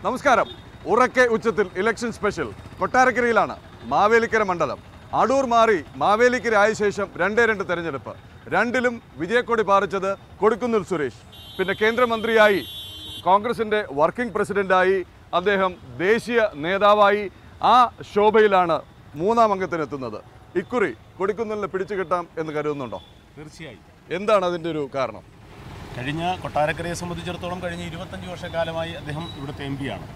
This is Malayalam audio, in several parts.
നമസ്കാരം. ഉറക്കെ ഉച്ചത്തിൽ ഇലക്ഷൻ സ്പെഷ്യൽ കൊട്ടാരക്കരയിലാണ്. മാവേലിക്കര മണ്ഡലം അടൂർ മാറി മാവേലിക്കര ആയ ശേഷം 2 തെരഞ്ഞെടുപ്പ്. രണ്ടിലും വിജയക്കൊടി പാറിച്ചത് കൊടിക്കുന്നിൽ സുരേഷ്. പിന്നെ കേന്ദ്രമന്ത്രിയായി, കോൺഗ്രസിൻ്റെ വർക്കിംഗ് പ്രസിഡന്റായി, അദ്ദേഹം ദേശീയ നേതാവായി. ആ ശോഭയിലാണ് മൂന്നാം അംഗത്തിനെത്തുന്നത്. ഇക്കുറി കൊടിക്കുന്നിലിനെ പിടിച്ചു കിട്ടാം എന്ന് കരുതുന്നുണ്ടോ? തീർച്ചയായും. എന്താണ് അതിൻ്റെ ഒരു കാരണം? കഴിഞ്ഞ കൊട്ടാരക്കരയെ സംബന്ധിച്ചിടത്തോളം കഴിഞ്ഞ 25 വർഷക്കാലമായി അദ്ദേഹം ഇവിടുത്തെ എം പിയാണ്.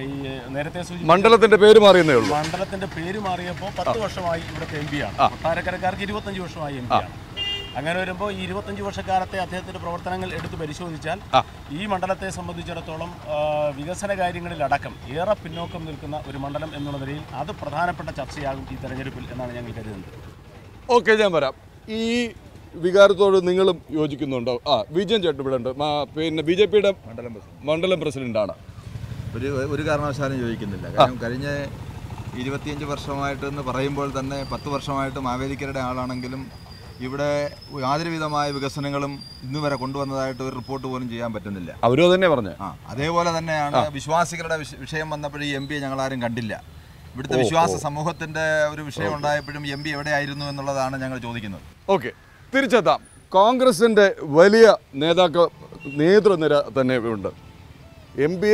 ഈ നേരത്തെ മണ്ഡലത്തിന്റെ പേര് മാറിയെന്നേ ഉള്ളൂ. മണ്ഡലത്തിന്റെ പേര് മാറിയപ്പോൾ 10 വർഷമായി ഇവിടുത്തെ എം പിയാണ്. കൊട്ടാരക്കരക്കാർക്ക് 25 വർഷമായി എം പിയാണ്. അങ്ങനെ വരുമ്പോൾ ഈ 25 വർഷക്കാലത്തെ അദ്ദേഹത്തിന്റെ പ്രവർത്തനങ്ങൾ എടുത്ത് പരിശോധിച്ചാൽ ഈ മണ്ഡലത്തെ സംബന്ധിച്ചിടത്തോളം വികസന കാര്യങ്ങളിലടക്കം ഏറെ പിന്നോക്കം നിൽക്കുന്ന ഒരു മണ്ഡലം എന്നുള്ള നിലയിൽ അത് പ്രധാനപ്പെട്ട ചർച്ചയാകും ഈ തെരഞ്ഞെടുപ്പിൽ എന്നാണ് ഞങ്ങൾ കരുതുന്നത്. ഓക്കെ, ഞാൻ വരാം. ഈ വികാരത്തോട് നിങ്ങളും യോജിക്കുന്നുണ്ടോ? വിജയൻ ചേട്ടൻ ഇവിടെ ഉണ്ട്, പിന്നെ BJPയുടെ മണ്ഡലം പ്രസിഡന്റാണ്. ഒരു കാരണവശാലും യോജിക്കുന്നില്ല. കാരണം കഴിഞ്ഞ 25 വർഷമായിട്ടെന്ന് പറയുമ്പോൾ തന്നെ 10 വർഷമായിട്ട് മാവേലിക്കരയുടെ ആളാണെങ്കിലും ഇവിടെ യാതൊരു വിധമായ വികസനങ്ങളും ഇന്നുവരെ കൊണ്ടുവന്നതായിട്ട് ഒരു റിപ്പോർട്ട് പോലും ചെയ്യാൻ പറ്റുന്നില്ല. അവരും തന്നെ പറഞ്ഞു. അതേപോലെ തന്നെയാണ് വിശ്വാസികളുടെ വിഷയം വന്നപ്പോഴും ഈ MP ഞങ്ങളാരും കണ്ടില്ല. ഇവിടുത്തെ വിശ്വാസ സമൂഹത്തിൻ്റെ ഒരു വിഷയം ഉണ്ടായപ്പോഴും MP എവിടെയായിരുന്നു എന്നുള്ളതാണ് ഞങ്ങൾ ചോദിക്കുന്നത്. ഓക്കെ, തിരിച്ചെത്താം. കോൺഗ്രസിൻ്റെ വലിയ നേതൃനിര തന്നെ ഉണ്ട്. MP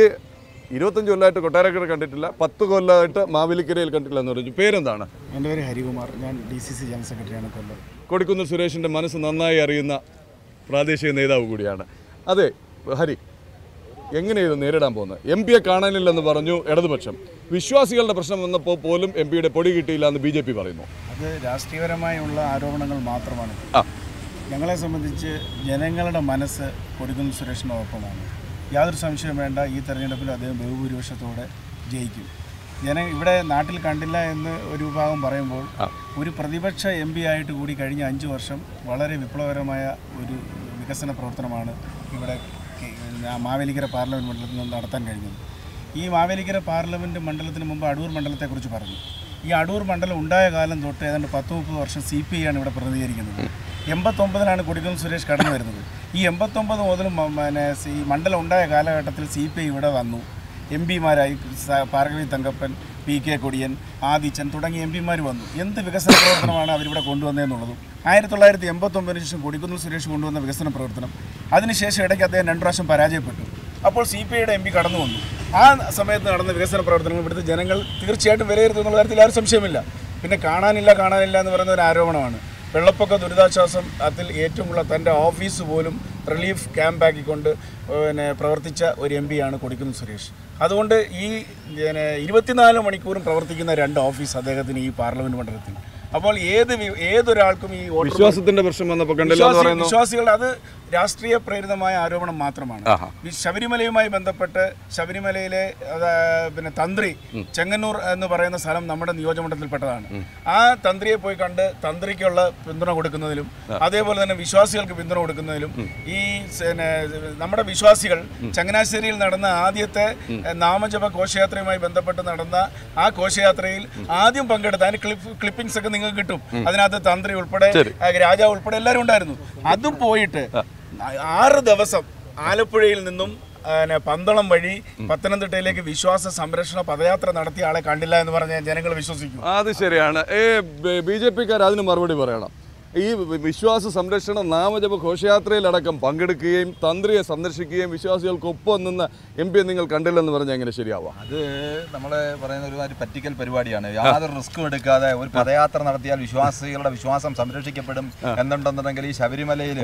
25 കൊല്ലമായിട്ട് കൊട്ടാരക്കര കണ്ടിട്ടില്ല, 10 കൊല്ലമായിട്ട് മാവേലിക്കരയിൽ കണ്ടിട്ടില്ല എന്ന് പറഞ്ഞു. പേരെന്താണ്? എൻ്റെ പേര് ഹരികുമാർ. ഞാൻ DCC ജനറൽ സെക്രട്ടറിയാണ് കൊല്ലം. കൊടിക്കുന്നിൽ സുരേഷിൻ്റെ മനസ്സ് നന്നായി അറിയുന്ന പ്രാദേശിക നേതാവ് കൂടിയാണ്. അതെ ഹരി, എങ്ങനെയാണ് നേരിടാൻ പോകുന്നത്? MP കാണാനില്ലെന്ന് പറഞ്ഞു ഇടതുപക്ഷം. വിശ്വാസികളുടെ പ്രശ്നം വന്നപ്പോൾ പോലും MP പൊടി കിട്ടിയില്ല എന്ന് BJP പറയുന്നു. അത് രാഷ്ട്രീയപരമായുള്ള ആരോപണങ്ങൾ മാത്രമാണ്. ഞങ്ങളെ സംബന്ധിച്ച് ജനങ്ങളുടെ മനസ്സ് കൊടിക്കുന്നിൽ സുരേഷിനൊപ്പമാണ്. യാതൊരു സംശയം വേണ്ട, ഈ തെരഞ്ഞെടുപ്പിൽ അദ്ദേഹം ബഹുഭൂരിപക്ഷത്തോടെ ജയിക്കും. ഇവിടെ നാട്ടിൽ കണ്ടില്ല എന്ന് ഒരു വിഭാഗം പറയുമ്പോൾ ഒരു പ്രതിപക്ഷ MP ആയിട്ട് കൂടി കഴിഞ്ഞ 5 വർഷം വളരെ വിപ്ലവകരമായ ഒരു വികസന പ്രവർത്തനമാണ് ഇവിടെ മാവേലിക്കര പാർലമെൻറ്റ് മണ്ഡലത്തിൽ നിന്ന് നടത്താൻ കഴിഞ്ഞത്. ഈ മാവേലിക്കര പാർലമെൻറ്റ് മണ്ഡലത്തിന് മുമ്പ് അടൂർ മണ്ഡലത്തെക്കുറിച്ച് പറഞ്ഞു. ഈ അടൂർ മണ്ഡലം ഉണ്ടായ കാലം തൊട്ട് ഏതാണ്ട് 10-30 വർഷം CPI ആണ് ഇവിടെ പ്രതിനിധീകരിക്കുന്നത്. 89-ലാണ് കൊടിക്കുന്നിൽ സുരേഷ് കടന്നു വരുന്നത്. ഈ 89 മുതലും ഈ മണ്ഡലം ഉണ്ടായ കാലഘട്ടത്തിൽ CPI ഇവിടെ വന്നു. MP-മാരായി പാർവതി തങ്കപ്പൻ, PK കൊടിയൻ, ആദിച്ചൻ തുടങ്ങിയ MP-മാർ വന്നു. എന്ത് വികസന പ്രവർത്തനമാണ് അവരിവിടെ കൊണ്ടുവന്നതെന്നുള്ളതും 1989 ശേഷം കൊടിക്കുന്നിൽ സുരേഷ് കൊണ്ടുവന്ന വികസന പ്രവർത്തനം. അതിനുശേഷം ഇടയ്ക്ക് അദ്ദേഹം 2 പ്രാവശ്യം പരാജയപ്പെട്ടു. അപ്പോൾ CPIയുടെ MP കടന്നു വന്നു. ആ സമയത്ത് നടന്ന വികസന പ്രവർത്തനങ്ങൾ ഇവിടുത്തെ ജനങ്ങൾ തീർച്ചയായിട്ടും വിലയിരുത്തുന്നുള്ള കാര്യത്തിൽ ആരും സംശയമില്ല. പിന്നെ കാണാനില്ല എന്ന് പറയുന്ന ഒരു ആരോപണമാണ്. വെള്ളപ്പൊക്ക ദുരിതാശ്വാസം അതിൽ ഏറ്റവും കൂടുതൽ തൻ്റെ ഓഫീസ് പോലും റിലീഫ് ക്യാമ്പാക്കിക്കൊണ്ട് പ്രവർത്തിച്ച ഒരു MP-യാണ് കൊടിക്കുന്നിൽ സുരേഷ്. അതുകൊണ്ട് ഈ 24 മണിക്കൂറും പ്രവർത്തിക്കുന്ന 2 ഓഫീസ് അദ്ദേഹത്തിന് ഈ പാർലമെൻറ്റ് മണ്ഡലത്തിൽ. അപ്പോൾ ഏതൊരാൾക്കും ഈ വിശ്വാസത്തിന്റെ പ്രശ്നം വന്നപ്പോൾ വിശ്വാസികളുടെ അത് രാഷ്ട്രീയ പ്രേരിതമായ ആരോപണം മാത്രമാണ്. ശബരിമലയുമായി ബന്ധപ്പെട്ട് ശബരിമലയിലെ പിന്നെ തന്ത്രി ചെങ്ങന്നൂർ എന്ന് പറയുന്ന സ്ഥലം നമ്മുടെ നിയോജകമണ്ഡലത്തിൽപ്പെട്ടതാണ്. ആ തന്ത്രിയെ പോയി കണ്ട് തന്ത്രിക്കുള്ള പിന്തുണ കൊടുക്കുന്നതിലും അതേപോലെ തന്നെ വിശ്വാസികൾക്ക് പിന്തുണ കൊടുക്കുന്നതിലും ഈ നമ്മുടെ വിശ്വാസികൾ ചങ്ങനാശ്ശേരിയിൽ നടന്ന ആദ്യത്തെ നാമജപ ഘോഷയാത്രയുമായി ബന്ധപ്പെട്ട് നടന്ന ആ ഘോഷയാത്രയിൽ ആദ്യം പങ്കെടുത്ത അതിന് ക്ലിപ്പിംഗ്സ് ഒക്കെ നിങ്ങൾക്ക് കിട്ടും. അതിനകത്ത് തന്ത്രി ഉൾപ്പെടെ രാജാവ് ഉൾപ്പെടെ എല്ലാവരും ഉണ്ടായിരുന്നു. അതും പോയിട്ട് 6 ദിവസം ആലപ്പുഴയിൽ നിന്നും പന്തളം വഴി പത്തനംതിട്ടയിലേക്ക് വിശ്വാസ സംരക്ഷണ പദയാത്ര നടത്തിയ ആളെ കണ്ടില്ല എന്ന് പറഞ്ഞാൽ ജനങ്ങൾ വിശ്വസിക്കും. അത് ശരിയാണ്. BJPക്കാർ അതിന് മറുപടി പറയണം. ഈ വിശ്വാസ സംരക്ഷണ നാമജപ ഘോഷയാത്രയിലടക്കം പങ്കെടുക്കുകയും തന്ത്രിയെ സന്ദർശിക്കുകയും വിശ്വാസികൾക്കൊപ്പം നിന്ന് MP നിങ്ങൾ കണ്ടില്ലെന്ന് പറഞ്ഞാൽ എങ്ങനെ ശരിയാവാം? അത് നമ്മളെ പറയുന്ന ഒരുമാതിരി പറ്റിക്കൽ പരിപാടിയാണ്. യാതൊരു റിസ്ക്കും എടുക്കാതെ ഒരു പദയാത്ര നടത്തിയാൽ വിശ്വാസികളുടെ വിശ്വാസം സംരക്ഷിക്കപ്പെടും എന്നുണ്ടെന്നുണ്ടെങ്കിൽ ഈ ശബരിമലയിൽ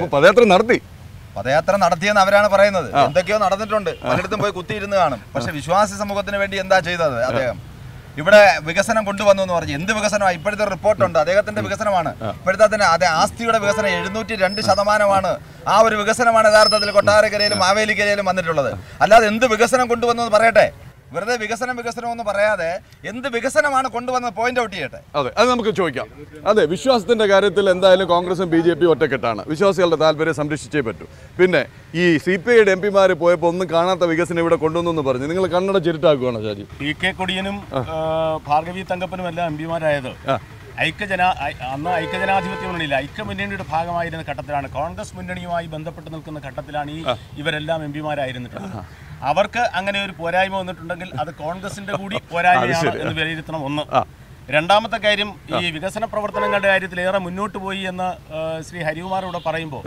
പദയാത്ര നടത്തിയെന്ന് അവരാണ് പറയുന്നത്. എന്തൊക്കെയോ നടന്നിട്ടുണ്ട്, പലയിടത്തും പോയി കുത്തിയിരുന്ന് കാണും. പക്ഷെ വിശ്വാസി സമൂഹത്തിന് വേണ്ടി എന്താ ചെയ്തത്? അദ്ദേഹം ഇവിടെ വികസനം കൊണ്ടുവന്നു എന്ന് പറഞ്ഞു. എന്ത് വികസനമാണ്? ഇപ്പോഴത്തെ റിപ്പോർട്ടുണ്ട്, അദ്ദേഹത്തിന്റെ വികസനമാണ്. ഇപ്പോഴത്തെ അതേ ആസ്തിയുടെ വികസനം 702% ആ ഒരു വികസനമാണ് യഥാർത്ഥത്തിൽ കൊട്ടാരക്കരയിലും മാവേലിക്കരയിലും വന്നിട്ടുള്ളത്. അല്ലാതെ എന്ത് വികസനം കൊണ്ടുവന്നു എന്ന് പറയട്ടെ. വെറുതെ വികസനം എന്ന് പറയാതെ എന്ത് വികസനമാണ് കൊണ്ടുവന്നത് പോയിന്റ് ഔട്ട് ചെയ്യട്ടെ. അതെ, അത് നമുക്ക് ചോദിക്കാം. അതെ, വിശ്വാസത്തിന്റെ കാര്യത്തിൽ എന്തായാലും കോൺഗ്രസും BJP ഒറ്റക്കെട്ടാണ്. വിശ്വാസികളുടെ താല്പര്യം സംരക്ഷിച്ചേ പറ്റൂ. പിന്നെ ഈ CPIയുടെ MP-മാർ പോയപ്പോൾ ഒന്നും കാണാത്ത വികസനം ഇവിടെ കൊണ്ടുവന്നു എന്ന് പറഞ്ഞു. നിങ്ങൾ കണ്ണട ചിരുട്ടാക്കുകയാണോ ശരി? PK കൊടിയനും ഭാർഗവി തങ്കപ്പനും എല്ലാം MP-മാരായത് അന്ന് ഐക്യജനാധിപത്യ മുന്നണിയില്ല, ഐക്യമുന്നണിയുടെ ഭാഗമായിരുന്ന ഘട്ടത്തിലാണ്, കോൺഗ്രസ് മുന്നണിയുമായി ബന്ധപ്പെട്ട് നിൽക്കുന്ന ഘട്ടത്തിലാണ് ഇവരെല്ലാം MP-മാരായിരുന്നിട്ടുള്ളത്. അവർക്ക് അങ്ങനെ ഒരു പോരായ്മ വന്നിട്ടുണ്ടെങ്കിൽ അത് കോൺഗ്രസിന്റെ കൂടി പോരായ്മയാണ് എന്ന് വിലയിരുത്തണം. ഒന്ന്. രണ്ടാമത്തെ കാര്യം, ഈ വികസന പ്രവർത്തനങ്ങളുടെ കാര്യത്തിൽ ഏറെ മുന്നോട്ട് പോയി എന്ന് ശ്രീ ഹരികുമാർ ഇവിടെ പറയുമ്പോൾ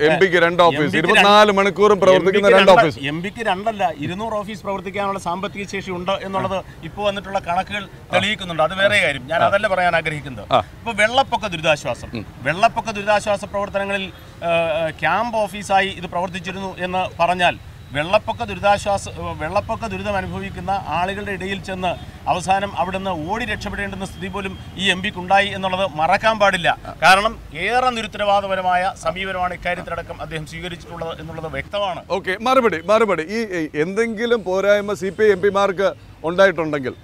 എംപിക്ക് 24 മണിക്കൂറും പ്രവർത്തിക്കുന്ന 2 ഓഫീസ്. എംപിക്ക് 2 അല്ല 200 ഓഫീസ് പ്രവർത്തിക്കാനുള്ള സാമ്പത്തിക ശേഷി ഉണ്ട് എന്നുള്ളത് ഇപ്പോൾ വന്നിട്ടുള്ള കണക്കുകൾ തെളിയിക്കുന്നുണ്ട്. അത് വേറെ കാര്യം, ഞാൻ അതല്ല പറയാൻ ആഗ്രഹിക്കുന്നത്. ഇപ്പൊ വെള്ളപ്പൊക്ക ദുരിതാശ്വാസ പ്രവർത്തനങ്ങളിൽ ക്യാമ്പ് ഓഫീസായി ഇത് പ്രവർത്തിച്ചിരുന്നു എന്ന് പറഞ്ഞാൽ വെള്ളപ്പൊക്ക ദുരിതം അനുഭവിക്കുന്ന ആളുകളുടെ ഇടയിൽ ചെന്ന് അവസാനം അവിടുന്ന് ഓടി രക്ഷപ്പെടേണ്ടുന്ന സ്ഥിതി പോലും ഈ എംപിക്ക് ഉണ്ടായി എന്നുള്ളത് മറക്കാൻ പാടില്ല. കാരണം ഏറെ നിരുത്തരവാദപരമായ സമീപനമാണ് ഇക്കാര്യത്തിലടക്കം അദ്ദേഹം സ്വീകരിച്ചിട്ടുള്ളത് എന്നുള്ളത് വ്യക്തമാണ്. ഓക്കെ, മറുപടി ഈ എന്തെങ്കിലും പോരായ്മ CPI എംപിമാർക്ക് ഉണ്ടായിട്ടുണ്ടെങ്കിൽ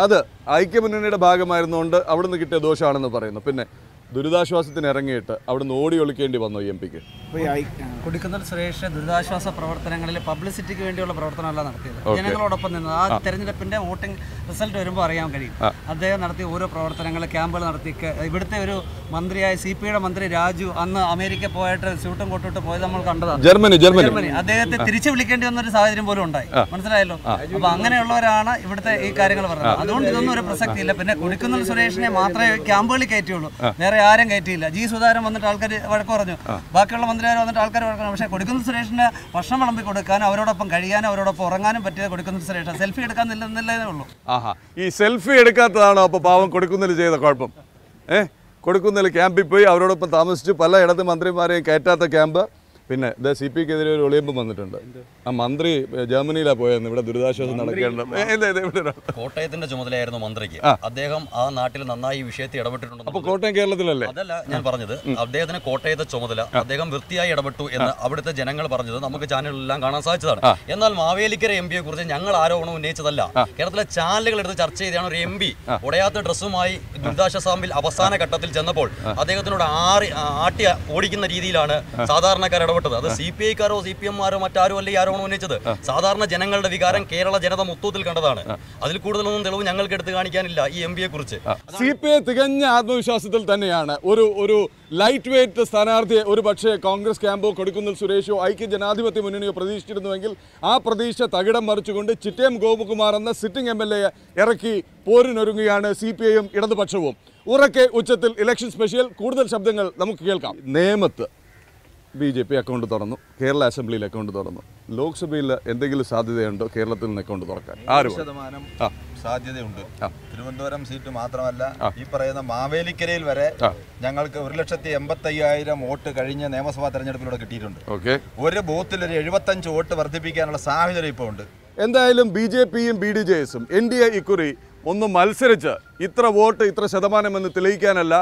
അത് ഐക്യമുന്നണിയുടെ ഭാഗമായിരുന്നുകൊണ്ട് അവിടുന്ന് കിട്ടിയ ദോഷമാണെന്ന് പറയുന്നു. പിന്നെ ദുരിതാശ്വാസത്തിന് ഇറങ്ങിയിട്ട് അവിടുന്ന് ഓടി ഒളിക്കേണ്ടി വന്നു എംപിക്ക്. കൊടിക്കുന്നിൽ സുരേഷ് ദുരിതാശ്വാസ പ്രവർത്തനങ്ങളിൽ പബ്ലിസിറ്റിക്ക് വേണ്ടിയുള്ള പ്രവർത്തനമല്ല നടത്തിയത്. ജനങ്ങളോടൊപ്പം നിന്ന് ആ തെരഞ്ഞെടുപ്പിന്റെ വോട്ടിംഗ് റിസൾട്ട് വരുമ്പോൾ അറിയാൻ കഴിയും. അദ്ദേഹം നടത്തിയ ഓരോ പ്രവർത്തനങ്ങൾ, ക്യാമ്പുകൾ നടത്തി. ഇവിടുത്തെ ഒരു മന്ത്രിയായ CPIയുടെ മന്ത്രി രാജു അന്ന് അമേരിക്ക പോയിട്ട് സ്യൂട്ടും കൊട്ടിട്ട് പോയത് നമ്മൾ കണ്ടതാണ്. ജർമ്മനി അദ്ദേഹത്തെ തിരിച്ചു വിളിക്കേണ്ടി വന്നൊരു സാഹചര്യം പോലും ഉണ്ടായി. മനസ്സിലായല്ലോ. അപ്പൊ അങ്ങനെയുള്ളവരാണ് ഇവിടുത്തെ ഈ കാര്യങ്ങൾ പറഞ്ഞത്. അതുകൊണ്ട് ഇതൊന്നും ഒരു പ്രസക്തിയില്ല. പിന്നെ കൊടിക്കുന്നിൽ സുരേഷിനെ മാത്രമേ ക്യാമ്പുകളിൽ കയറ്റിയുള്ളൂ, വേറെ ആരും കയറ്റിയില്ല. G സുധാകരൻ വന്നിട്ട് ആൾക്കാർ വഴക്ക് പറഞ്ഞു, ബാക്കിയുള്ള മന്ത്രിമാർ വന്നിട്ട് ആൾക്കാർ വഴക്ക്. പക്ഷേ കൊടിക്കുന്നിൽ സുരേഷിന് ഭക്ഷണം വിളമ്പി കൊടുക്കാനും അവരോടൊപ്പം കഴിയാനും അവരോടൊപ്പം ഉറങ്ങാനും പറ്റിയ കൊടിക്കുന്നിൽ സുരേഷ് സെൽഫി എടുക്കാൻ നില്ലെന്നേ ഉള്ളൂ. ഈ സെൽഫി എടുക്കാത്തതാണോ അപ്പോൾ പാവം കൊടിക്കുന്നിൽ ചെയ്ത കുഴപ്പം? കൊടിക്കുന്നിൽ ക്യാമ്പിൽ പോയി അവരോടൊപ്പം താമസിച്ചു. പല ഇടത്ത് മന്ത്രിമാരെയും കയറ്റാത്ത ക്യാമ്പ്. പിന്നെ CPIക്കെതിരെ ഒരു ഒളിയമ്പ് വന്നിട്ടുണ്ട്. ആ മന്ത്രി ജർമ്മനിയിലാണ് പോയെന്ന്. ഇവിടെ ദുരിതാശ്വാസം നടക്കേണ്ടത് കോട്ടയത്തിന്റെ ചുമതലയായിരുന്നു മന്ത്രിക്ക്. അദ്ദേഹം ആ നാട്ടിൽ നന്നായി ഈ വിഷയത്തിൽ ഇടപെട്ടിട്ടുണ്ട്. അപ്പോൾ കോട്ടയം കേരളത്തിലല്ലേ? അതല്ല ഞാൻ പറഞ്ഞത്, അദ്ദേഹത്തിന് കോട്ടയത്തെ ചുമതല, അദ്ദേഹം വൃത്തിയായി ഇടപെട്ടു എന്ന് അവിടുത്തെ ജനങ്ങൾ പറഞ്ഞത് നമുക്ക് ചാനലിലെല്ലാം കാണാൻ സാധിച്ചതാണ്. എന്നാൽ മാവേലിക്കര MPയെ കുറിച്ച് ഞങ്ങൾ ആരോപണം ഉന്നയിച്ചതല്ല. കേരളത്തിലെ ചാനലുകൾ എടുത്ത് ചർച്ച ചെയ്താണ് ഒരു MP ഉടയാത്ത ഡ്രസ്സുമായി ദുരിതാശ്വാസ ക്യാമ്പിൽ അവസാന ഘട്ടത്തിൽ ചെന്നപ്പോൾ അദ്ദേഹത്തിനോട് ആട്ടി ഓടിക്കുന്ന രീതിയിലാണ് സാധാരണക്കാർ ഇടപെട്ടത്. അത് CPIക്കാരോ CPMമാരോ മറ്റാരോ അല്ല ഈ ആരോപണം ഉന്നയിച്ചത്. സാധാരണ ജനങ്ങളുടെ വികാരം കേരള ജനത മൊത്തത്തിൽ കണ്ടതാണ്. അതിൽ കൂടുതലൊന്നും തെളിവ് ഞങ്ങൾക്ക് എടുത്തു കാണിക്കാനില്ല ഈ MPയെ കുറിച്ച്. CPI തികഞ്ഞ ആത്മവിശ്വാസത്തിൽ തന്നെയാണ്. ഒരു ലൈറ്റ് വെയ്റ്റ് സ്ഥാനാർത്ഥിയെ ഒരു പക്ഷേ കോൺഗ്രസ് ക്യാമ്പോ കൊടിക്കുന്നിൽ സുരേഷോ ഐക്യ ജനാധിപത്യ മുന്നണിയോ പ്രതീക്ഷിച്ചിരുന്നുവെങ്കിൽ ആ പ്രതീക്ഷ തകിടം മറിച്ചുകൊണ്ട് ചിറ്റയം ഗോപകുമാർ എന്ന സിറ്റിംഗ് MLA ഇറക്കി പോരിനൊരുങ്ങുകയാണ് CPIയും ഇടതുപക്ഷവും. ഉറക്കെ ഉച്ചത്തിൽ ഇലക്ഷൻ സ്പെഷ്യൽ. കൂടുതൽ ശബ്ദങ്ങൾ നമുക്ക് കേൾക്കാം. നേമത്ത് BJP അക്കൗണ്ട് തുറന്നു, കേരള അസംബ്ലിയിൽ അക്കൗണ്ട് തുറന്നു. ലോക്സഭയിൽ എന്തെങ്കിലും സാധ്യതയുണ്ടോ കേരളത്തിൽ നിന്ന് അക്കൗണ്ട് തുറക്കാൻ? 100% സാധ്യതയുണ്ട്. തിരുവനന്തപുരം സീറ്റ് മാത്രമല്ല, ഈ പറയുന്ന മാവേലിക്കരയിൽ വരെ ഞങ്ങൾക്ക് 1,85,000 വോട്ട് കഴിഞ്ഞ നിയമസഭാ തെരഞ്ഞെടുപ്പിലൂടെ കിട്ടിയിട്ടുണ്ട്. ഒരു ബൂത്തിൽ ഒരു 75 വോട്ട് വർദ്ധിപ്പിക്കാനുള്ള സാഹചര്യം ഇപ്പോൾ ഉണ്ട്. എന്തായാലും BJPയും BDJSും NDA ഇക്കുറി ഒന്ന് മത്സരിച്ച് ഇത്ര വോട്ട് ഇത്ര ശതമാനമെന്ന് തെളിയിക്കാനല്ല,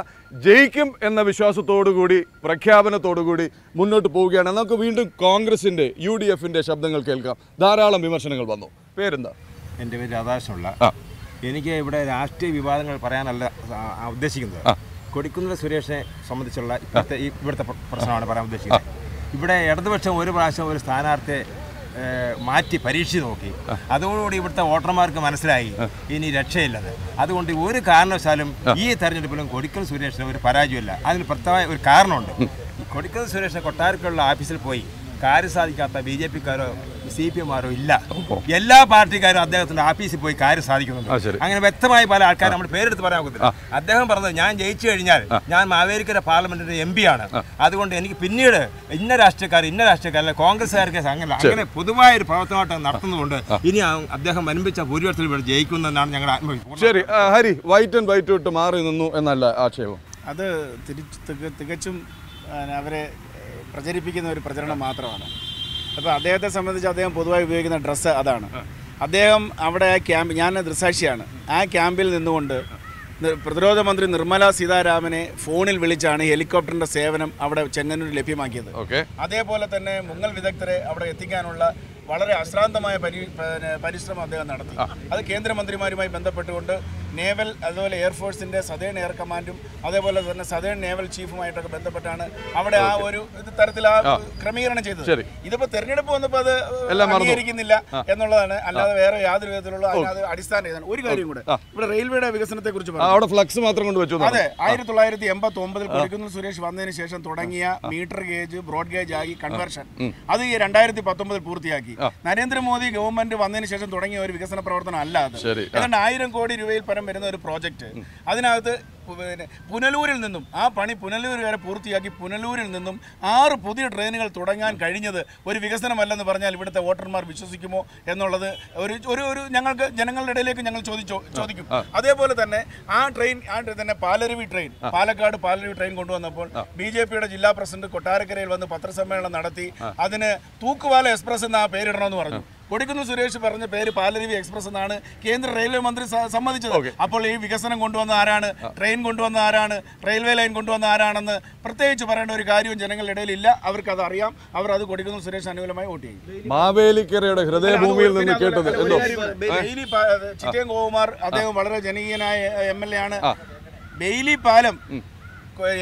ജയിക്കും എന്ന വിശ്വാസത്തോടുകൂടി പ്രഖ്യാപനത്തോടുകൂടി മുന്നോട്ട് പോവുകയാണ്. നമുക്ക് വീണ്ടും കോൺഗ്രസിൻ്റെ UDFന്റെ ശബ്ദങ്ങൾ കേൾക്കാം. ധാരാളം വിമർശനങ്ങൾ വന്നു. പേരെന്താ? എൻ്റെ പേര് രാധാകൃഷ്ണനുള്ള. എനിക്ക് ഇവിടെ രാഷ്ട്രീയ വിവാദങ്ങൾ പറയാനല്ല ഉദ്ദേശിക്കുന്നത്. കൊടിക്കുന്നിൽ സുരേഷിനെ സംബന്ധിച്ചുള്ള ഇവിടുത്തെ പ്രശ്നമാണ് പറയാൻ ഉദ്ദേശിക്കുന്നത്. ഇവിടെ ഇടതുപക്ഷം ഒരു പ്രാവശ്യം ഒരു സ്ഥാനാർത്ഥിയെ മാറ്റി പരീക്ഷിച്ച് നോക്കി. അതോടുകൂടി ഇവിടുത്തെ വോട്ടർമാർക്ക് മനസ്സിലായി ഇനി രക്ഷയില്ലെന്ന്. അതുകൊണ്ട് ഒരു കാരണവശാലും ഈ തെരഞ്ഞെടുപ്പിലും കൊടിക്കുന്നിൽ സുരേഷിന് ഒരു പരാജയമില്ല. അതിന് പ്രത്യേകമായ ഒരു കാരണമുണ്ട്. കൊടിക്കുന്നിൽ സുരേഷിനെ കൊട്ടാരക്കലുള്ള ഓഫീസിൽ പോയി കാര്യം സാധിക്കാത്ത BJPക്കാരോ CPMമാരോ ഇല്ല. എല്ലാ പാർട്ടിക്കാരും അദ്ദേഹത്തിന്റെ ഓഫീസിൽ പോയി കാര്യം സാധിക്കുന്നുണ്ട്. അങ്ങനെ വ്യക്തമായി പല ആൾക്കാരും നമ്മൾ പേരെടുത്ത് പറയാൻ പറ്റില്ല. അദ്ദേഹം പറഞ്ഞത്, ഞാൻ ജയിച്ചു കഴിഞ്ഞാൽ ഞാൻ മാവേലിക്കര പാർലമെന്റിന്റെ MP ആണ്, അതുകൊണ്ട് എനിക്ക് പിന്നീട് ഇന്ന രാഷ്ട്രീയക്കാരല്ല കോൺഗ്രസ്സുകാർക്ക് അങ്ങനെ പൊതുവായ ഒരു പ്രവർത്തനമായിട്ട് നടത്തുന്നതുകൊണ്ട് ഇനി അദ്ദേഹം വൻപിച്ച ഭൂരിപക്ഷത്തിൽ ഇവിടെ ജയിക്കുമെന്നാണ് ഞങ്ങളുടെ ആത്മവിശ്വാസം. ശരി ഹരി, വൈറ്റ് ആൻഡ് വൈറ്റ് ഇട്ട് മാറി നിന്നു എന്നല്ല ആക്ഷേപം. അത് തികച്ചും അവരെ പ്രചരിപ്പിക്കുന്ന ഒരു പ്രചരണം മാത്രമാണ്. അപ്പോൾ അദ്ദേഹത്തെ സംബന്ധിച്ച് അദ്ദേഹം പൊതുവായി ഉപയോഗിക്കുന്ന ഡ്രസ്സ് അതാണ്. അദ്ദേഹം അവിടെ ആ ക്യാമ്പ്, ഞാൻ ദൃസാക്ഷിയാണ്, ആ ക്യാമ്പിൽ നിന്നുകൊണ്ട് പ്രതിരോധ മന്ത്രി നിർമ്മല സീതാരാമനെ ഫോണിൽ വിളിച്ചാണ് ഹെലികോപ്റ്ററിൻ്റെ സേവനം അവിടെ ചെങ്ങന്നൂരിൽ ലഭ്യമാക്കിയത്. അതേപോലെ തന്നെ മുങ്ങൽ വിദഗ്ധരെ അവിടെ എത്തിക്കാനുള്ള വളരെ അശ്രാന്തമായ പരിശ്രമം അദ്ദേഹം നടത്തി. അത് കേന്ദ്രമന്ത്രിമാരുമായി ബന്ധപ്പെട്ടുകൊണ്ട് നേവൽ അതുപോലെ എയർഫോഴ്സിൻ്റെ സദേൺ എയർ കമാൻഡും അതേപോലെ തന്നെ സദേൺ നേവൽ ചീഫുമായിട്ടൊക്കെ ബന്ധപ്പെട്ടാണ് അവിടെ ആ ഒരു തരത്തിൽ ആ ക്രമീകരണം ചെയ്തത്. ഇതിപ്പോൾ തെരഞ്ഞെടുപ്പ് വന്നപ്പോൾ അത് അംഗീകരിക്കുന്നില്ല എന്നുള്ളതാണ്, അല്ലാതെ വേറെ യാതൊരു വിധത്തിലുള്ള അതിനകത്ത് അടിസ്ഥാന ഇതാണ്. ഒരു കാര്യം കൂടെ ഇവിടെ റെയിൽവേയുടെ വികസനത്തെ കുറിച്ച് അവിടെ ഫ്ലക്സ് മാത്രം കൊണ്ടുവച്ചു. അതെ, 1989 കൊടിക്കുന്നിൽ സുരേഷ് വന്നതിന് ശേഷം തുടങ്ങിയ മീറ്റർ ഗേജ് ബ്രോഡ് ഗേജ് ആയി കൺവേർഷൻ അത് ഈ 2019 പൂർത്തിയാക്കി. നരേന്ദ്രമോദി ഗവൺമെന്റ് വന്നതിന് ശേഷം തുടങ്ങിയ ഒരു വികസന പ്രവർത്തനം അല്ല അത്. ഏതാണ്ട് 1000 കോടി രൂപയിൽ പരം വരുന്ന ഒരു പ്രോജക്റ്റ്. അതിനകത്ത് പുനലൂരിൽ നിന്നും ആ പണി പുനലൂർ വരെ പൂർത്തിയാക്കി പുനലൂരിൽ നിന്നും 6 പുതിയ ട്രെയിനുകൾ തുടങ്ങാൻ കഴിഞ്ഞത് ഒരു വികസനമല്ലെന്ന് പറഞ്ഞാൽ ഇവിടുത്തെ വോട്ടർമാർ വിശ്വസിക്കുമോ എന്നുള്ളത് ഒരു ഞങ്ങൾക്ക് ജനങ്ങളുടെ ഇടയിലേക്ക് ഞങ്ങൾ ചോദിക്കും. അതേപോലെ തന്നെ തന്നെ പാലരുവി ട്രെയിൻ, പാലക്കാട് പാലരുവി ട്രെയിൻ കൊണ്ടുവന്നപ്പോൾ BJPയുടെ ജില്ലാ പ്രസിഡന്റ് കൊട്ടാരക്കരയിൽ വന്ന് പത്രസമ്മേളനം നടത്തി അതിന് തൂക്കുപാല എക്സ്പ്രസ് എന്ന പേരിടണമെന്ന് പറഞ്ഞു. കൊടിക്കുന്നിൽ സുരേഷ് പറഞ്ഞ പേര് പാലരുവി എക്സ്പ്രസ് എന്നാണ് കേന്ദ്ര റെയിൽവേ മന്ത്രി സമ്മതിച്ചത്. അപ്പോൾ ഈ വികസനം കൊണ്ടുവന്ന ആരാണ്, ട്രെയിൻ കൊണ്ടുവന്ന ആരാണ്, റെയിൽവേ ലൈൻ കൊണ്ടുവന്ന ആരാണെന്ന് പ്രത്യേകിച്ച് പറയേണ്ട ഒരു കാര്യവും ജനങ്ങളുടെ ഇടയിൽ ഇല്ല. അവർക്ക് അത് അറിയാം. അവർ അത് കൊടിക്കുന്നിൽ സുരേഷ് അനുകൂലമായി വോട്ട് ചെയ്യും. മാവേലിക്കരയുടെ ഹൃദയഭൂമിയിൽ നിന്ന് കേട്ടത് ബെയിലി ചിറ്റയം ഗോകുമാർ, അദ്ദേഹം വളരെ ജനകീയനായ MLA ആണ്. ബെയിലി പാലം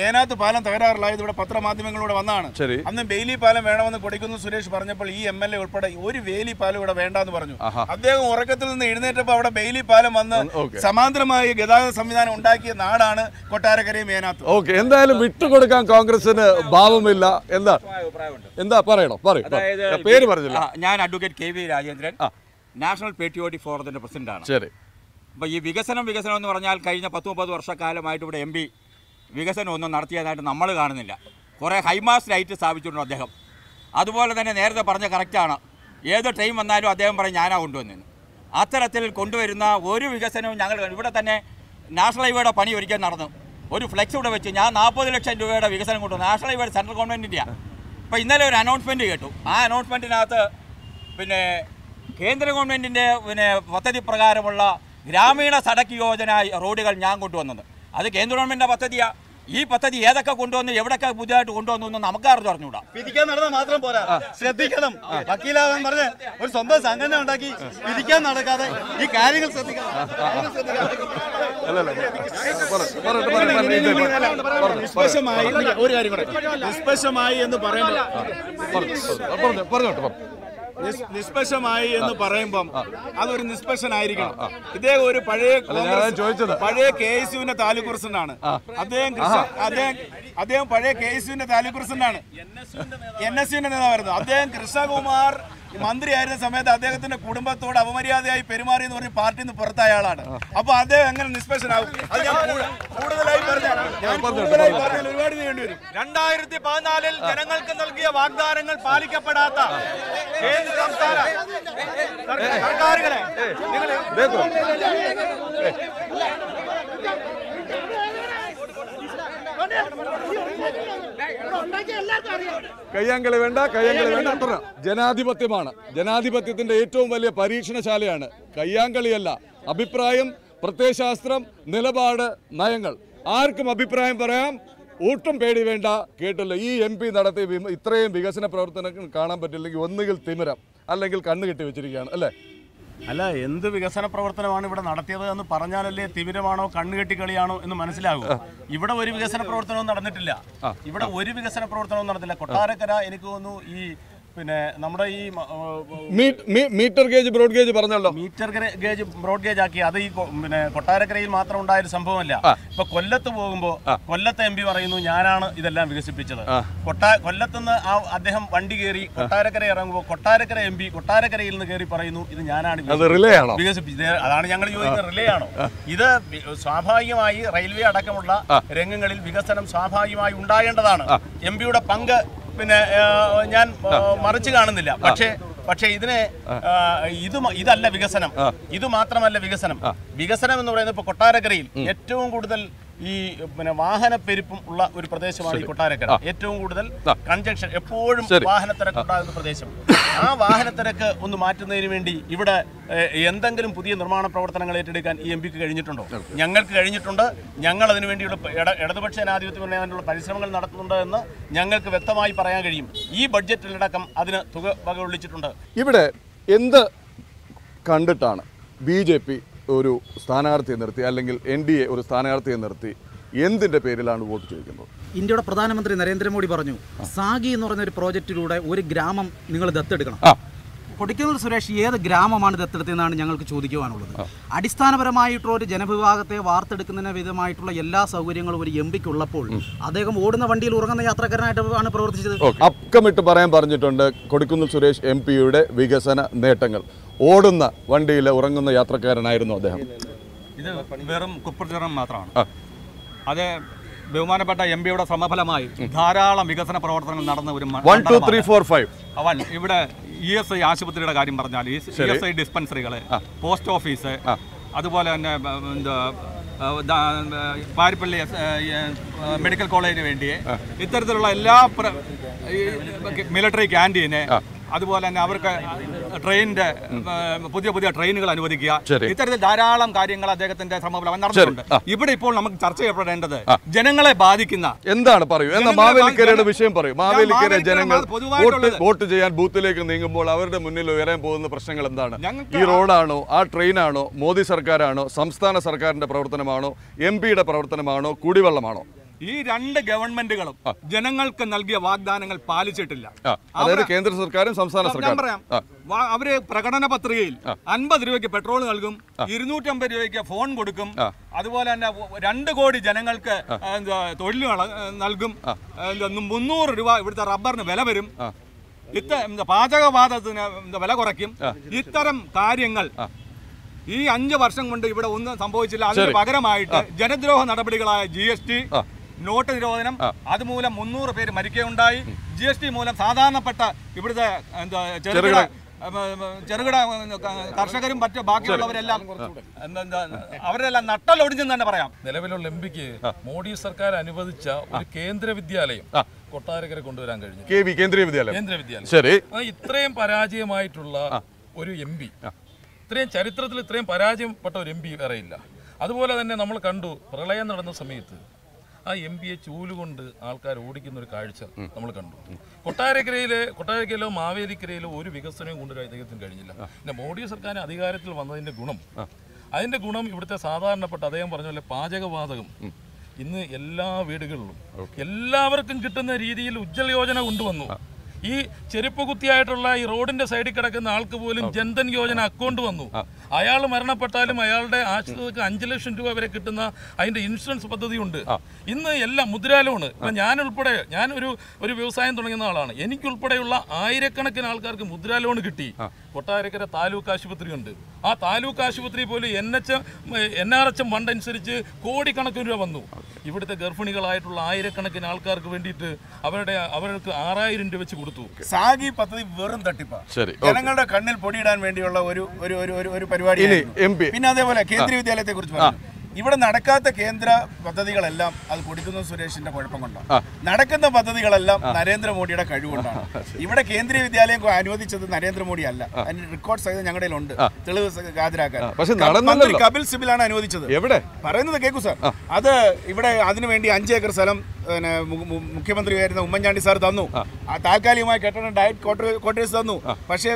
ഏനാത്ത് പാലം തകരാറിലായത് ഇവിടെ പത്രമാധ്യമങ്ങളിലൂടെ വന്നതാണ്. അന്ന് ബെയിലി പാലം വേണമെന്ന് കൊടിക്കുന്നിൽ സുരേഷ് പറഞ്ഞപ്പോൾ ഈ MLA ഉൾപ്പെടെ ഒരു ബെയിലി പാലം ഇവിടെ വേണ്ടെന്ന് പറഞ്ഞു. അദ്ദേഹം ഉറക്കത്തിൽ നിന്ന് എഴുന്നേറ്റപ്പോൾ അവിടെ ബെയിലി പാലം വന്ന് സമാന്തരമായ ഗതാഗത സംവിധാനം ഉണ്ടാക്കിയ നാടാണ് കൊട്ടാരക്കരയും ഏനാത്ത്. എന്തായാലും വിട്ടുകൊടുക്കാൻ കോൺഗ്രസിന് ഭാവമില്ല. എന്താ പറയണോ? പേര് പറഞ്ഞില്ല. ഞാൻ advocate KV Rajendran, national patriotic ഫോറത്തിന്റെ പ്രസിഡന്റാണ്. അപ്പോൾ ഈ വികസനം എന്ന് പറഞ്ഞാൽ കഴിഞ്ഞ 10-30 വർഷക്കാലമായിട്ട് ഇവിടെ MP വികസനം ഒന്നും നടത്തിയതായിട്ട് നമ്മൾ കാണുന്നില്ല. കുറേ ഹൈമാസ് ലൈറ്റ് സ്ഥാപിച്ചിട്ടുണ്ട് അദ്ദേഹം. അതുപോലെ തന്നെ നേരത്തെ പറഞ്ഞ കറക്റ്റാണ്, ഏത് ട്രെയിൻ വന്നാലും അദ്ദേഹം പറയും ഞാനാ കൊണ്ടുവന്നു. അത്തരത്തിൽ കൊണ്ടുവരുന്ന ഒരു വികസനവും ഞങ്ങൾ ഇവിടെ തന്നെ നാഷണൽ ഹൈവേയുടെ പണി ഒരിക്കൽ നടന്നു. ഒരു ഫ്ലെക്സ് ഇവിടെ വെച്ച് ഞാൻ 40 ലക്ഷം രൂപയുടെ വികസനം കൊണ്ടുവന്നു. നാഷണൽ ഹൈവേ സെൻട്രൽ ഗവൺമെൻറ്റിൻ്റെയാണ്. അപ്പോൾ ഇന്നലെ ഒരു അനൗൺസ്മെൻറ്റ് കേട്ടു. ആ അനൗൺസ്മെൻറ്റിനകത്ത് കേന്ദ്ര ഗവൺമെൻറ്റിൻ്റെ പദ്ധതി പ്രകാരമുള്ള ഗ്രാമീണ സടക്ക് യോജന റോഡുകൾ ഞാൻ കൊണ്ടുവന്നത്. അത് കേന്ദ്ര ഗവൺമെൻറ്റിൻ്റെ പദ്ധതിയാണ്. ഈ പദ്ധതി ഏതൊക്കെ കൊണ്ടുവന്നു, എവിടെയൊക്കെ പുതിയതായിട്ട് കൊണ്ടുവന്നു എന്ന് നമുക്ക് അറിഞ്ഞുകൂടാ. വിധിക്കാൻ നടന്നാൽ മാത്രം പോരാ, ശ്രദ്ധിക്കണം. വക്കീലാവാൻ പറഞ്ഞ് ഒരു സ്വന്തം സംഘടന ഉണ്ടാക്കി വിധിക്കാൻ നടക്കാതെ ഈ കാര്യങ്ങൾ ശ്രദ്ധിക്കണം. ഒരു കാര്യം കൂടെ, നിഷ്പക്ഷമായി എന്ന് പറയുമ്പോൾ നിഷ്പക്ഷമായി എന്ന് പറയുമ്പം അതൊരു നിഷ്പക്ഷനായിരിക്കണം. ഇദ്ദേഹം ഒരു പഴയ KSUവിന്റെ താലൂക്ക് പ്രസിഡന്റാണ്. അദ്ദേഹം പഴയ KSUവിന്റെ താലൂക്ക് പ്രസിഡന്റാണ്, NSUവിന്റെ നേതാവായിരുന്നു. അദ്ദേഹം കൃഷ്ണകുമാർ മന്ത്രിയായിരുന്ന സമയത്ത് അദ്ദേഹത്തിന്റെ കുടുംബത്തോട് അപമര്യാദയായി പെരുമാറി എന്ന് പറഞ്ഞ് പാർട്ടിയിൽ നിന്ന് പുറത്തായ ആളാണ്. അപ്പൊ അദ്ദേഹം എങ്ങനെ നിഷ്പക്ഷനാകും? അത് ഞാൻ കൂടുതലായി പറഞ്ഞാൽ ഒരുപാട് വേണ്ടി വരും. 2014 ജനങ്ങൾക്ക് നൽകിയ വാഗ്ദാനങ്ങൾ പാലിക്കപ്പെടാത്ത കേന്ദ്ര സംസ്ഥാന സർക്കാരുകളെ കയ്യാങ്കളി വേണ്ട. അത്ര ജനാധിപത്യമാണ്. ജനാധിപത്യത്തിന്റെ ഏറ്റവും വലിയ പരീക്ഷണശാലയാണ്. കയ്യാങ്കളിയല്ല. അഭിപ്രായം, പ്രത്യയശാസ്ത്രം, നിലപാട്, നയങ്ങൾ. ആർക്കും അഭിപ്രായം പറയാം. ഒട്ടും പേടി വേണ്ട. കേട്ടില്ല, ഈ MP നടത്തിയ ഇത്രയും വികസന പ്രവർത്തനങ്ങൾ കാണാൻ പറ്റില്ലെങ്കിൽ ഒന്നുകിൽ തിമിരം അല്ലെങ്കിൽ കണ്ണ് കെട്ടി വെച്ചിരിക്കുകയാണ് അല്ലേ? അല്ല, എന്ത് വികസന പ്രവർത്തനമാണ് ഇവിടെ നടത്തിയത് എന്ന് പറഞ്ഞാലല്ലേ തിമിരമാണോ കണ്ണുകെട്ടിക്കളിയാണോ എന്ന് മനസ്സിലാകും. ഇവിടെ ഒരു വികസന പ്രവർത്തനവും നടന്നിട്ടില്ല. കൊട്ടാരക്കര എനിക്ക് തോന്നുന്നു ഈ നമ്മുടെ ഈ മീറ്റർ ഗേജ് ബ്രോഡ് ഗേജ് പറഞ്ഞല്ലോ. മീറ്റർ ഗേജ് ബ്രോഡ് ഗേജ് ആക്കി. അത് ഈ കൊട്ടാരക്കരയിൽ മാത്രം ഉണ്ടായൊരു സംഭവമല്ല. ഇപ്പൊ കൊല്ലത്ത് പോകുമ്പോ കൊല്ലത്തെ MP പറയുന്നു ഞാനാണ് ഇതെല്ലാം വികസിപ്പിച്ചത്. കൊല്ലത്തുനിന്ന് അദ്ദേഹം വണ്ടി കയറി കൊട്ടാരക്കര ഇറങ്ങുമ്പോൾ കൊട്ടാരക്കര MP കൊട്ടാരക്കരയിൽ നിന്ന് കയറി പറയുന്നു ഇത് ഞാനാണ് വികസിപ്പിച്ചത്. അതാണ് ഞങ്ങൾ ചോദിക്കുന്നത്, റിലേ ആണോ ഇത്? സ്വാഭാവികമായി റെയിൽവേ അടക്കമുള്ള രംഗങ്ങളിൽ വികസനം സ്വാഭാവികമായി ഉണ്ടാകേണ്ടതാണ്. MP-യുടെ പങ്ക് ഞാൻ മറിച്ച് കാണുന്നില്ല. പക്ഷേ ഇതിനെ ഇതല്ല വികസനം. ഇത് മാത്രമല്ല വികസനം. വികസനം എന്ന് പറയുന്നത് ഇപ്പൊ കൊട്ടാരക്കരയിൽ ഏറ്റവും കൂടുതൽ ഈ വാഹനപ്പെരുപ്പം ഉള്ള ഒരു പ്രദേശമാണ് ഈ കൊട്ടാരക്കര. ഏറ്റവും കൂടുതൽ കൺജക്ഷൻ, എപ്പോഴും വാഹനത്തിരക്ക് ഉണ്ടാകുന്ന പ്രദേശം. ആ വാഹനത്തിരക്ക് ഒന്ന് മാറ്റുന്നതിന് വേണ്ടി ഇവിടെ എന്തെങ്കിലും പുതിയ നിർമ്മാണ പ്രവർത്തനങ്ങൾ ഏറ്റെടുക്കാൻ ഈ MP-ക്ക് കഴിഞ്ഞിട്ടുണ്ടോ? ഞങ്ങൾക്ക് കഴിഞ്ഞിട്ടുണ്ട്. ഞങ്ങൾ അതിനു വേണ്ടിയുള്ള ഇടതുപക്ഷ ജനാധിപത്യം ഉന്നയിക്കാനുള്ള പരിശ്രമങ്ങൾ നടത്തുന്നുണ്ട് എന്ന് ഞങ്ങൾക്ക് വ്യക്തമായി പറയാൻ കഴിയും. ഈ ബഡ്ജറ്റിലടക്കം അതിന് തുക വകകൊള്ളിച്ചിട്ടുണ്ട്. ഇവിടെ എന്ത് കണ്ടിട്ടാണ് BJP ഒരു സ്ഥാനാർത്ഥിയെ നിർത്തി അല്ലെങ്കിൽ NDA ഒരു സ്ഥാനാർത്ഥിയെ നിർത്തി എന്തിൻ്റെ പേരിലാണ് വോട്ട് ചോദിക്കുന്നത്? ഇന്ത്യയുടെ പ്രധാനമന്ത്രി നരേന്ദ്രമോദി പറഞ്ഞു സാഗി എന്ന് പറഞ്ഞ ഒരു പ്രോജക്റ്റിലൂടെ ഒരു ഗ്രാമം നിങ്ങൾ ദത്തെടുക്കണം. കൊടിക്കുന്നിൽ സുരേഷ് ഏത് ഗ്രാമമാണ് ദത്തെടുത്തതെന്നാണ് ഞങ്ങൾക്ക് ചോദിക്കുവാനുള്ളത്. അടിസ്ഥാനപരമായിട്ടുള്ള ഒരു ജനവിഭാഗത്തെ വാർത്തെടുക്കുന്നതിന് വിധമായിട്ടുള്ള എല്ലാ സൗകര്യങ്ങളും ഒരു MP ക്കുള്ളപ്പോൾ അദ്ദേഹം ഓടുന്ന വണ്ടിയിൽ ഉറങ്ങുന്ന യാത്രക്കാരനായിട്ടാണ് പ്രവർത്തിച്ചത്. അക്കമിട്ട് പറയാൻ പറഞ്ഞിട്ടുണ്ട് കൊടിക്കുന്നിൽ സുരേഷ് MP-യുടെ വികസന നേട്ടങ്ങൾ. ഓടുന്ന വണ്ടിയിൽ ഉറങ്ങുന്ന യാത്രക്കാരനായിരുന്നു അദ്ദേഹം. ഇത് വെറും കുപ്രചരണം മാത്രമാണ്. അത് ബഹുമാനപ്പെട്ട MP-യുടെ സമഫലമായി ധാരാളം വികസന പ്രവർത്തനങ്ങൾ നടന്ന ഒരു 1 2 3 4 5 ഇവിടെ ESI ആശുപത്രിയുടെ കാര്യം പറഞ്ഞാൽ ESI ഡിസ്പെൻസറികൾ, പോസ്റ്റ് ഓഫീസ്, അതുപോലെ തന്നെ പാരിപ്പള്ളി മെഡിക്കൽ കോളേജിന് വേണ്ടി ഇത്തരത്തിലുള്ള എല്ലാ മിലിറ്ററി ക്യാൻറ്റീന്, അതുപോലെ തന്നെ അവർക്ക് ട്രെയിനിന്റെ പുതിയ ട്രെയിനുകൾ അനുവദിക്കുക, ഇത്തരത്തിൽ ധാരാളം കാര്യങ്ങൾ അദ്ദേഹത്തിന്റെ സമഫലം നടന്നിട്ടുണ്ട്. ഇവിടെ ഇപ്പോൾ നമുക്ക് ചർച്ച ചെയ്യപ്പെടേണ്ടത് ജനങ്ങളെ ബാധിക്കുന്ന എന്താണ് പറയൂ എന്ന മാവേലിക്കരയുടെ വിഷയം പറയൂ. മാവേലിക്കര ജനങ്ങൾ വോട്ട് ചെയ്യാൻ ബൂത്തിലേക്ക് നീങ്ങുമ്പോൾ അവരുടെ മുന്നിൽ ഉയരാൻ പോകുന്ന പ്രശ്നങ്ങൾ എന്താണ്? ഈ റോഡാണോ, ആ ട്രെയിനാണോ, മോദി സർക്കാരാണോ, സംസ്ഥാന സർക്കാരിന്റെ പ്രവർത്തനമാണോ, MP-യുടെ പ്രവർത്തനമാണോ, കുടിവെള്ളമാണോ? ഈ രണ്ട് ഗവൺമെന്റുകളും ജനങ്ങൾക്ക് നൽകിയ വാഗ്ദാനങ്ങൾ പാലിച്ചിട്ടില്ല. അതായത് കേന്ദ്ര സർക്കാരും സംസ്ഥാന സർക്കാരും. പറയാം, അവര് പ്രകടന പത്രികയിൽ 50 രൂപയ്ക്ക് പെട്രോൾ നൽകും, 250 രൂപയ്ക്ക് ഫോൺ കൊടുക്കും, അതുപോലെ തന്നെ 2 കോടി ജനങ്ങൾക്ക് തൊഴിൽ നൽകും, 300 രൂപ ഇവിടുത്തെ റബ്ബറിന് വില വരും, പാചകവാതത്തിന് വില കുറയ്ക്കും. ഇത്തരം കാര്യങ്ങൾ ഈ 5 വർഷം കൊണ്ട് ഇവിടെ ഒന്നും സംഭവിച്ചില്ല. അതിന് പകരമായിട്ട് ജനദ്രോഹ നടപടികളായ GST, നോട്ട് നിരോധനം, അതുമൂലം 300 പേര് മരിക്കുകയുണ്ടായി. GST മൂലം സാധാരണപ്പെട്ട ഇവിടുത്തെ ചെറുകിട കർഷകരും മറ്റ് ബാക്കിയുള്ളവരെല്ലാം അവരെല്ലാം നട്ടലൊടിഞ്ഞെന്ന് തന്നെ പറയാം. നിലവിലുള്ള MP-ക്ക് മോഡി സർക്കാർ അനുവദിച്ച ഒരു കേന്ദ്ര വിദ്യാലയം കൊട്ടാരക്കര കൊണ്ടുവരാൻ കഴിഞ്ഞു. കേന്ദ്രീയ വിദ്യാലയം ഇത്രയും പരാജയമായിട്ടുള്ള ഒരു MP, ഇത്രയും ചരിത്രത്തിൽ ഇത്രയും പരാജയപ്പെട്ട ഒരു MP വേറെ ഇല്ല. അതുപോലെ തന്നെ നമ്മൾ കണ്ടു, പ്രളയം നടന്ന സമയത്ത് ആ MP-യെ ചൂലുകൊണ്ട് ആൾക്കാർ ഓടിക്കുന്ന ഒരു കാഴ്ച നമ്മൾ കണ്ടു. കൊട്ടാരക്കരയിലോ മാവേലിക്കരയിലോ ഒരു വികസനവും കൊണ്ടുവരാൻ അദ്ദേഹത്തിന് കഴിഞ്ഞില്ല. പിന്നെ മോഡി സർക്കാർ അധികാരത്തിൽ അതിന്റെ ഗുണം ഇവിടുത്തെ സാധാരണപ്പെട്ട അദ്ദേഹം പറഞ്ഞ പോലെ പാചകവാതകം ഇന്ന് എല്ലാ വീടുകളിലും എല്ലാവർക്കും കിട്ടുന്ന രീതിയിൽ ഉജ്ജ്വല യോജന കൊണ്ടുവന്നു. ഈ ചെരുപ്പ് കുത്തിയായിട്ടുള്ള ഈ റോഡിന്റെ സൈഡിൽ കിടക്കുന്ന ആൾക്ക് പോലും ജൻധൻ യോജന അക്കൗണ്ട് വന്നു. അയാൾ മരണപ്പെട്ടാലും അയാളുടെ ആശ്രിതർക്ക് 5 ലക്ഷം രൂപ വരെ കിട്ടുന്ന അതിന്റെ ഇൻഷുറൻസ് പദ്ധതിയുണ്ട്. ഇന്ന് എല്ലാം മുദ്രാ ലോണ്. ഇപ്പം ഞാൻ ഒരു വ്യവസായം തുടങ്ങുന്ന ആളാണ്. എനിക്കുൾപ്പെടെയുള്ള ആയിരക്കണക്കിന് ആൾക്കാർക്ക് മുദ്രാ ലോൺ കിട്ടി. കൊട്ടാരക്കര താലൂക്ക് ആശുപത്രി ഉണ്ട്. ആ താലൂക്ക് ആശുപത്രി പോലും NRHM ഫണ്ട് അനുസരിച്ച് കോടിക്കണക്കിന് രൂപ വന്നു. ഇവിടുത്തെ ഗർഭിണികളായിട്ടുള്ള ആയിരക്കണക്കിന് ആൾക്കാർക്ക് വേണ്ടിയിട്ട് അവർക്ക് 6000 രൂപ വെച്ച് കൊടുത്തു. സാഗി പദ്ധതി വെറും തട്ടിപ്പാ. ജനങ്ങളുടെ കണ്ണിൽ പൊടിയിടാൻ വേണ്ടിയുള്ള ഒരു പരിപാടി. പിന്നെ അതേപോലെ കേന്ദ്രീയ വിദ്യാലയത്തെ കുറിച്ച് പറഞ്ഞു. ഇവിടെ നടക്കാത്ത കേന്ദ്ര പദ്ധതികളെല്ലാം അത് കൊടിക്കുന്നിൽ സുരേഷിന്റെ കുഴപ്പം കൊണ്ടാണ്. നടക്കുന്ന പദ്ധതികളെല്ലാം നരേന്ദ്രമോദിയുടെ കഴിവുകൊണ്ടാണ്. ഇവിടെ കേന്ദ്രീയ വിദ്യാലയം അനുവദിച്ചത് നരേന്ദ്രമോദി അല്ല. അതിന് റെക്കോർഡ് സഹിതം ഞങ്ങളുടെ ഉണ്ട്, തെളിവ് ഹാജരാക്കാൻ. മന്ത്രി കപിൽ സിബിലാണ് അനുവദിച്ചത്. പറയുന്നത് കേൾക്കൂ സാർ. അത് ഇവിടെ അതിനുവേണ്ടി 5 ഏക്കർ സ്ഥലം മുഖ്യമന്ത്രിയായിരുന്ന ഉമ്മൻചാണ്ടി സാർ തന്നു. ആ താൽക്കാലികമായി കെട്ടിടം ഡയറ്റ് ക്വാർട്ടേഴ്സ് തന്നു. പക്ഷേ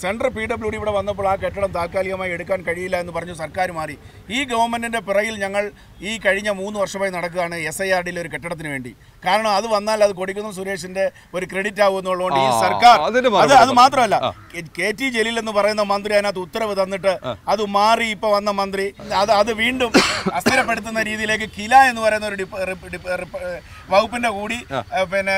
സെൻട്രൽ PWD ഇവിടെ വന്നപ്പോൾ ആ കെട്ടിടം താൽക്കാലികമായി എടുക്കാൻ കഴിയില്ല എന്ന് പറഞ്ഞു സർക്കാർ മാറി. ഈ ഗവൺമെന്റിന്റെ പിറകിൽ ഞങ്ങൾ ഈ കഴിഞ്ഞ 3 വർഷമായി നടക്കുകയാണ് SIRDയിൽ ഒരു കെട്ടിടത്തിന് വേണ്ടി. കാരണം അത് വന്നാൽ അത് കൊടിക്കുന്നിൽ സുരേഷിന്റെ ഒരു ക്രെഡിറ്റ് ആവുമെന്നുള്ളതുകൊണ്ട് ഈ സർക്കാർ അത് മാത്രമല്ല KT ജലീൽ എന്ന് പറയുന്ന മന്ത്രി അതിനകത്ത് ഉത്തരവ് തന്നിട്ട് അത് മാറി ഇപ്പൊ വന്ന മന്ത്രി അത് വീണ്ടും അസ്ഥിരപ്പെടുത്തുന്ന രീതിയിലേക്ക് കില എന്ന് പറയുന്ന ഒരു വകുപ്പിന്റെ കൂടി പിന്നെ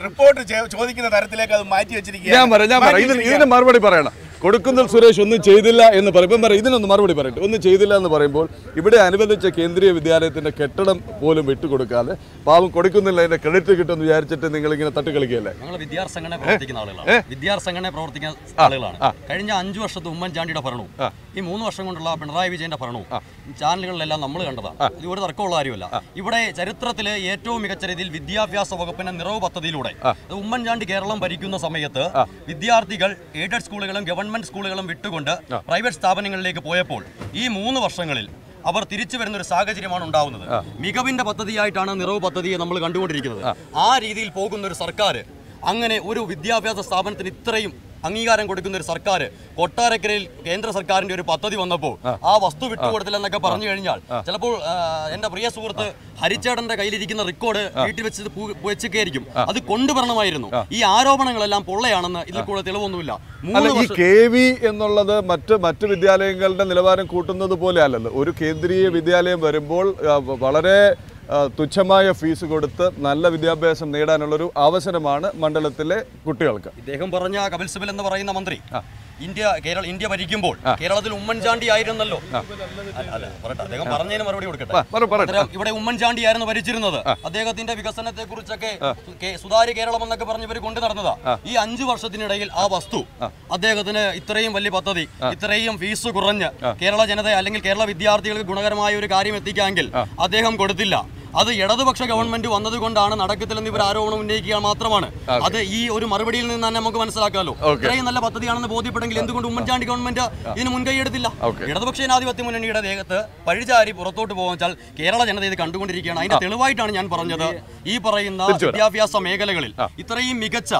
റിപ്പോർട്ട് ചോദിക്കുന്ന തരത്തിലേക്ക് അത് മാറ്റി വെച്ചിരിക്കുകയാണ്. മറുപടി പറയണം. കൊടുക്കുന്നിൽ സുരേഷ് ഒന്നും ചെയ്തില്ല എന്ന് പറയുമ്പോൾ ഇതിനൊന്ന് മറുപടി പറയട്ടെ. ഒന്നും ചെയ്തില്ല എന്ന് പറയുമ്പോൾ ഇവിടെ അനുവദിച്ച കേന്ദ്രീയ വിദ്യാലയത്തിന്റെ കെട്ടിടം പോലും വിട്ടുകൊടുക്കാതെ പാവം കൊടുക്കുന്നില്ല അതിന്റെ ക്രെഡിറ്റ് കിട്ടുമെന്ന് വിചാരിച്ചിട്ട് നിങ്ങൾ ഇങ്ങനെ തട്ടിക്കളിക്കുകയല്ലേ? ഞങ്ങൾ വിദ്യാർത്ഥി പ്രവർത്തിക്കുന്ന ആളുകളാണ്. കഴിഞ്ഞ 5 വർഷത്തെ ഉമ്മൻചാണ്ടിയുടെ ഭരണവും ഈ 3 വർഷം കൊണ്ടുള്ള പിണറായി വിജയന്റെ ഭരണവും ചാനലുകളിലെല്ലാം നമ്മൾ കണ്ടതാണ്. ഇത് ഒരു തർക്കമുള്ള കാര്യമല്ല. ഇവിടെ ചരിത്രത്തിലെ ഏറ്റവും മികച്ച രീതിയിൽ വിദ്യാഭ്യാസ വകുപ്പിന്റെ നിറവ് പദ്ധതിയിലൂടെ ഉമ്മൻചാണ്ടി കേരളം ഭരിക്കുന്ന സമയത്ത് വിദ്യാർത്ഥികൾ എയ്ഡഡ് സ്കൂളുകളും ഗവൺമെന്റ് സ്കൂളുകളും വിട്ടുകൊണ്ട് പ്രൈവറ്റ് സ്ഥാപനങ്ങളിലേക്ക് പോയപ്പോൾ ഈ 3 വർഷങ്ങളിൽ അവർ തിരിച്ചു വരുന്ന ഒരു സാഹചര്യമാണ് ഉണ്ടാവുന്നത്. മികവിന്റെ പദ്ധതിയായിട്ടാണ് നിറവ് പദ്ധതിയെ നമ്മൾ കണ്ടുകൊണ്ടിരിക്കുന്നത്. ആ രീതിയിൽ പോകുന്ന ഒരു സർക്കാർ അങ്ങനെ ഒരു വിദ്യാഭ്യാസ സ്ഥാപനത്തിന് ഇത്രയും അംഗീകാരം കൊടുക്കുന്ന ഒരു സർക്കാർ കൊട്ടാരക്കരയിൽ കേന്ദ്ര സർക്കാരിന്റെ ഒരു പദ്ധതി വന്നപ്പോൾ ആ വസ്തു വിട്ടുകൊടുത്തില്ലെന്നൊക്കെ പറഞ്ഞു കഴിഞ്ഞാൽ ചിലപ്പോൾ എന്റെ പ്രിയ സുഹൃത്ത് ഹരിച്ചേട്ടന്റെ കയ്യിലിരിക്കുന്ന റെക്കോർഡ് വീട്ടിൽ വെച്ച് വെച്ചൊക്കെയായിരിക്കും. അത് കൊണ്ടുവരണമായിരുന്നു. ഈ ആരോപണങ്ങളെല്ലാം പൊള്ളയാണെന്ന് ഇതിൽ കൂടെ തെളിവൊന്നുമില്ല. ഈ KV എന്നുള്ളത് മറ്റ് വിദ്യാലയങ്ങളുടെ നിലവാരം കൂട്ടുന്നത് പോലെ അല്ലല്ലോ. ഒരു കേന്ദ്രീയ വിദ്യാലയം വരുമ്പോൾ വളരെ തുച്ഛമായ ഫീസ് കൊടുത്ത് നല്ല വിദ്യാഭ്യാസം നേടാനുള്ളൊരു അവസരമാണ് മണ്ഡലത്തിലെ കുട്ടികൾക്ക്. ഇദ്ദേഹം പറഞ്ഞ കപിൽ സിബൽ എന്ന് പറയുന്ന മന്ത്രി ഇന്ത്യ ഭരിക്കുമ്പോൾ കേരളത്തിൽ ഉമ്മൻചാണ്ടി ആയിരുന്നല്ലോ. അദ്ദേഹം പറഞ്ഞതിന് മറുപടി കൊടുക്കട്ടെ. ഇവിടെ ഉമ്മൻചാണ്ടി ആയിരുന്നു ഭരിച്ചിരുന്നത്. അദ്ദേഹത്തിന്റെ വികസനത്തെ കുറിച്ചൊക്കെ സുതാര്യ കേരളം എന്നൊക്കെ പറഞ്ഞ് ഇവർ കൊണ്ടു നടന്നതാ. ഈ 5 വർഷത്തിനിടയിൽ ആ വസ്തു അദ്ദേഹത്തിന് ഇത്രയും വലിയ പദ്ധതി, ഇത്രയും ഫീസ് കുറഞ്ഞ് കേരള ജനത അല്ലെങ്കിൽ കേരള വിദ്യാർത്ഥികൾക്ക് ഗുണകരമായ ഒരു കാര്യം എത്തിക്കാമെങ്കിൽ അദ്ദേഹം കൊടുത്തില്ല. അത് ഇടതുപക്ഷ ഗവൺമെന്റ് വന്നതുകൊണ്ടാണ് നടക്കത്തില്ലെന്ന് ഇവർ ആരോപണം ഉന്നയിക്കുക മാത്രമാണ്. അത് ഈ ഒരു മറുപടിയിൽ നിന്ന് തന്നെ നമുക്ക് മനസ്സിലാക്കാമല്ലോ. ഇത്രയും നല്ല പദ്ധതിയാണെന്ന് ബോധ്യപ്പെടുമെങ്കിൽ എന്തുകൊണ്ട് ഉമ്മൻചാണ്ടി ഗവൺമെന്റ് ഇതിന് മുൻകൈ എടുത്തില്ല? ഇടതുപക്ഷ ജനാധിപത്യ മുന്നണിയുടെ ദേഹത്ത് പഴിചാരി പുറത്തോട്ട് പോകാൻ കേരള ജനത ഇത് കണ്ടുകൊണ്ടിരിക്കുകയാണ്. അതിന്റെ തെളിവായിട്ടാണ് ഞാൻ പറഞ്ഞത്, ഈ പറയുന്ന വിദ്യാഭ്യാസ മേഖലകളിൽ ഇത്രയും മികച്ച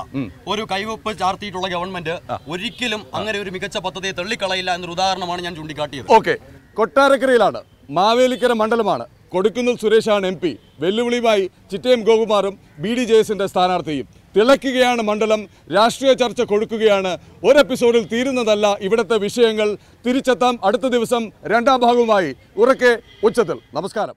ഒരു കൈവപ്പ് ചാർത്തിയിട്ടുള്ള ഗവൺമെന്റ് ഒരിക്കലും അങ്ങനെ ഒരു മികച്ച പദ്ധതിയെ തള്ളിക്കളയില്ല എന്നൊരു ഉദാഹരണമാണ് ഞാൻ ചൂണ്ടിക്കാട്ടിയത്. കൊട്ടാരക്കരയിലാണ്, മാവേലിക്കര മണ്ഡലമാണ്. കൊടിക്കുന്നിൽ സുരേഷാണ് MP. വെല്ലുവിളിയുമായി ചിറ്റയം ഗോകുമാറും BDJSന്റെ സ്ഥാനാർത്ഥിയും. തിളയ്ക്കുകയാണ് മണ്ഡലം, രാഷ്ട്രീയ ചർച്ച കൊടുക്കുകയാണ്. ഒരു എപ്പിസോഡിൽ തീരുന്നതല്ല ഇവിടുത്തെ വിഷയങ്ങൾ. തിരിച്ചെത്താം അടുത്ത ദിവസം 2ാം ഭാഗവുമായി ഉറക്കെ ഉച്ചത്തിൽ. നമസ്കാരം.